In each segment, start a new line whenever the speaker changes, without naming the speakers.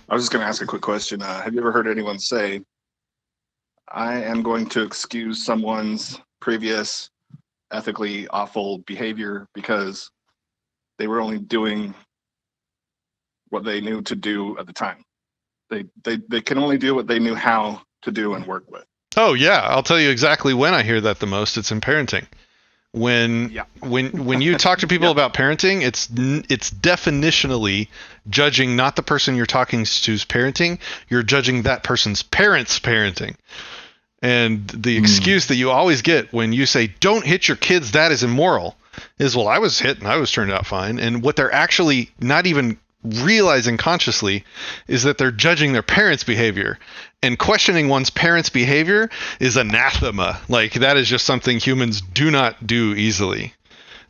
I was just going to ask a quick question. Have you ever heard anyone say, I am going to excuse someone's previous ethically awful behavior because they were only doing what they knew to do at the time? They can only do what they knew how to do and work with.
Oh, yeah. I'll tell you exactly when I hear that the most. It's in parenting. When you talk to people about parenting, it's definitionally judging not the person you're talking to's parenting, you're judging that person's parents' parenting. And the excuse that you always get when you say, don't hit your kids, that is immoral, is, well, I was hit and I was turned out fine. And what they're actually not even realizing consciously is that they're judging their parents' behavior. And questioning one's parents' behavior is anathema. Like, that is just something humans do not do easily.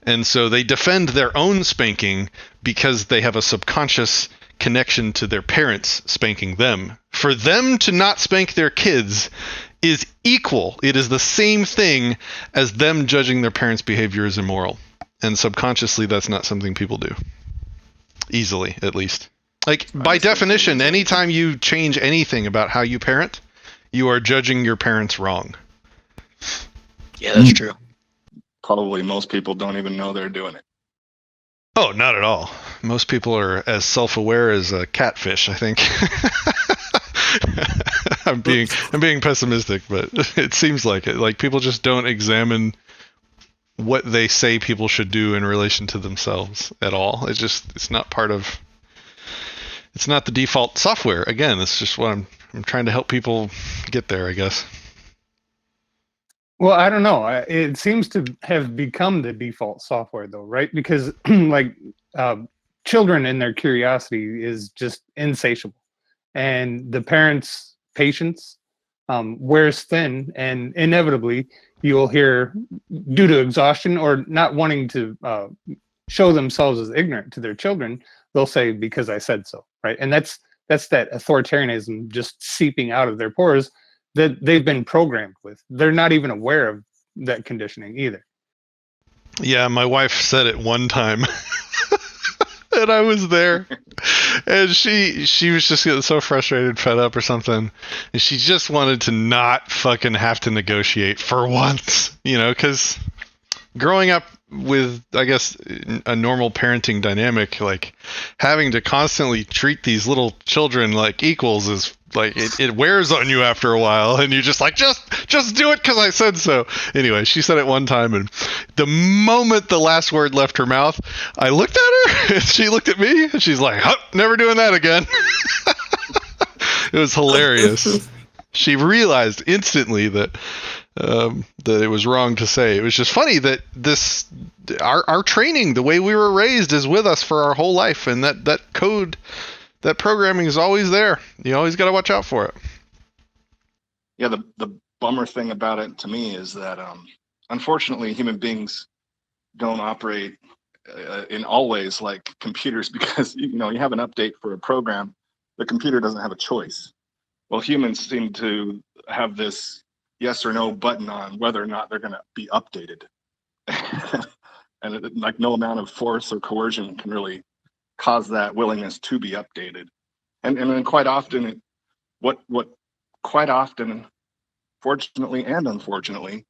And so they defend their own spanking because they have a subconscious connection to their parents spanking them. For them to not spank their kids is equal. It is the same thing as them judging their parents' behavior as immoral. And subconsciously, that's not something people do. Easily, at least. Like, by definition, anytime you change anything about how you parent, you are judging your parents wrong.
Yeah, that's true.
Probably most people don't even know they're doing it.
Oh, not at all. Most people are as self-aware as a catfish, I think. I'm being pessimistic, but it seems like it. Like, people just don't examine what they say people should do in relation to themselves at all. It's not part of. It's not the default software. Again, it's just what I'm trying to help people get there, I guess.
Well, I don't know. It seems to have become the default software, though, right? Because like children and their curiosity is just insatiable, and the parents' patience wears thin, and inevitably you'll hear, due to exhaustion or not wanting to show themselves as ignorant to their children, they'll say, because I said so, right? And that's that authoritarianism just seeping out of their pores that they've been programmed with. They're not even aware of that conditioning either.
Yeah, my wife said it one time. And I was there. And she was just getting so frustrated, fed up or something. And she just wanted to not fucking have to negotiate for once, because growing up with, I guess, a normal parenting dynamic, like having to constantly treat these little children like equals is like, it wears on you after a while, and you're just like, just do it because I said so. Anyway, she said it one time, and the moment the last word left her mouth, I looked at her, and she looked at me, and she's like, never doing that again. It was hilarious. She realized instantly that it was wrong to say. It was just funny that our training, the way we were raised, is with us for our whole life, and that code, that programming is always there. You always got to watch out for it.
Yeah, the bummer thing about it to me is that unfortunately human beings don't operate in all ways like computers, because you have an update for a program, the computer doesn't have a choice. Well, humans seem to have this yes or no button on whether or not they're going to be updated. And like no amount of force or coercion can really cause that willingness to be updated. And then quite often, what quite often, fortunately and unfortunately,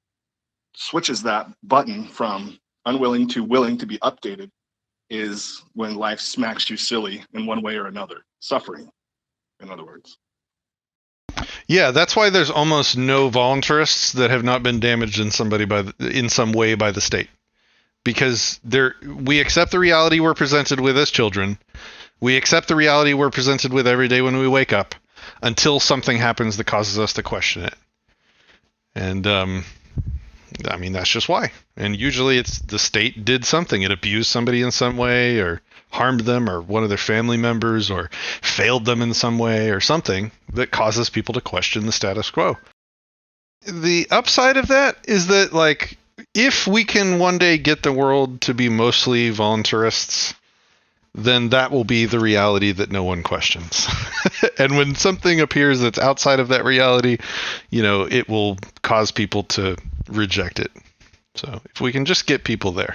switches that button from unwilling to willing to be updated is when life smacks you silly in one way or another. Suffering, in other words.
Yeah, that's why there's almost no voluntarists that have not been damaged in some way by the state. Because we accept the reality we're presented with as children. We accept the reality we're presented with every day when we wake up, until something happens that causes us to question it. And that's just why. And usually it's the state did something. It abused somebody in some way, or harmed them, or one of their family members, or failed them in some way, or something that causes people to question the status quo. The upside of that is that, like, if we can one day get the world to be mostly voluntarists, then that will be the reality that no one questions. And when something appears that's outside of that reality, it will cause people to reject it. So if we can just get people there.